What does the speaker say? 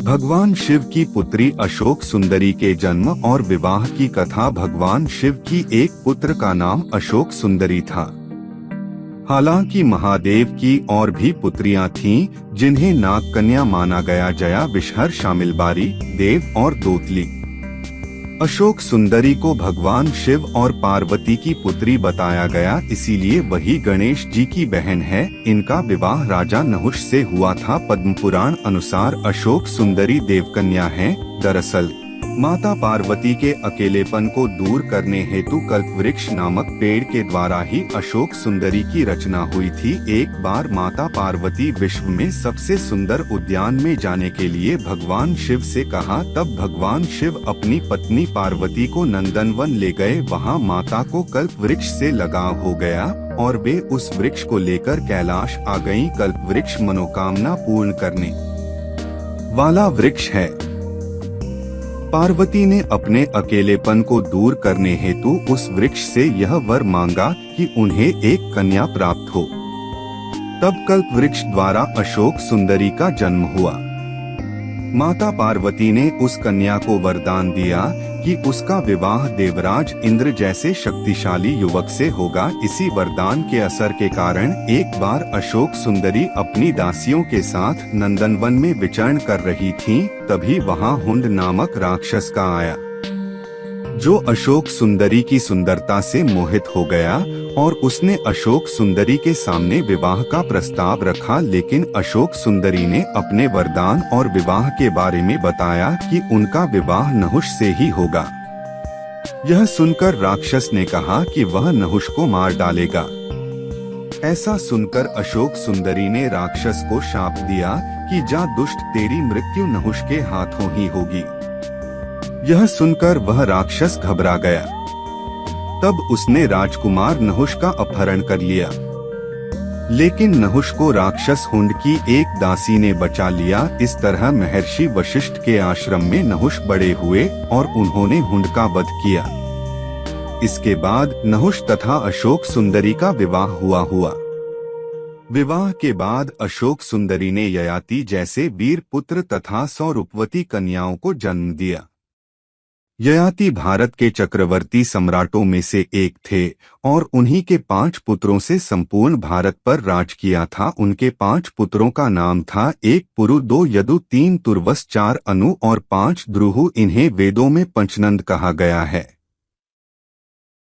भगवान शिव की पुत्री अशोक सुंदरी के जन्म और विवाह की कथा। भगवान शिव की एक पुत्र का नाम अशोक सुंदरी था। हालांकि महादेव की और भी पुत्रियां थीं, जिन्हें नाग कन्या माना गया। जया, विषहर, शामिलबारी, देव और दोतली। अशोक सुंदरी को भगवान शिव और पार्वती की पुत्री बताया गया, इसीलिए वही गणेश जी की बहन है। इनका विवाह राजा नहुष से हुआ था। पद्म पुराण अनुसार अशोक सुंदरी देवकन्या हैं। दरअसल माता पार्वती के अकेलेपन को दूर करने हेतु कल्पवृक्ष नामक पेड़ के द्वारा ही अशोक सुंदरी की रचना हुई थी। एक बार माता पार्वती विश्व में सबसे सुंदर उद्यान में जाने के लिए भगवान शिव से कहा। तब भगवान शिव अपनी पत्नी पार्वती को नंदनवन ले गए। वहां माता को कल्पवृक्ष से लगाव हो गया और वे उस वृक्ष को लेकर कैलाश आ गयीं। कल्पवृक्ष मनोकामना पूर्ण करने वाला वृक्ष है। पार्वती ने अपने अकेलेपन को दूर करने हेतु उस वृक्ष से यह वर मांगा कि उन्हें एक कन्या प्राप्त हो। तब कल्पवृक्ष द्वारा अशोक सुंदरी का जन्म हुआ। माता पार्वती ने उस कन्या को वरदान दिया कि उसका विवाह देवराज इंद्र जैसे शक्तिशाली युवक से होगा। इसी वरदान के असर के कारण एक बार अशोक सुंदरी अपनी दासियों के साथ नंदनवन में विचरण कर रही थीं, तभी वहां हुंड नामक राक्षस का आया, जो अशोक सुंदरी की सुंदरता से मोहित हो गया और उसने अशोक सुंदरी के सामने विवाह का प्रस्ताव रखा। लेकिन अशोक सुंदरी ने अपने वरदान और विवाह के बारे में बताया कि उनका विवाह नहुष से ही होगा। यह सुनकर राक्षस ने कहा कि वह नहुष को मार डालेगा। ऐसा सुनकर अशोक सुंदरी ने राक्षस को शाप दिया कि जा दुष्ट, तेरी मृत्यु नहुष के हाथों ही होगी। यह सुनकर वह राक्षस घबरा गया। तब उसने राजकुमार नहुष का अपहरण कर लिया। लेकिन नहुष को राक्षस हुंड की एक दासी ने बचा लिया। इस तरह महर्षि वशिष्ठ के आश्रम में नहुष बड़े हुए और उन्होंने हुंड का वध किया। इसके बाद नहुष तथा अशोक सुंदरी का विवाह हुआ। विवाह के बाद अशोक सुंदरी ने ययाति जैसे वीर पुत्र तथा 100 रूपवती कन्याओं को जन्म दिया। ययाति भारत के चक्रवर्ती सम्राटों में से एक थे और उन्हीं के 5 पुत्रों से संपूर्ण भारत पर राज किया था। उनके 5 पुत्रों का नाम था 1 पुरु, 2 यदु, 3 तुर्वस, 4 अनु और 5 द्रुहु। इन्हें वेदों में पंचनंद कहा गया है।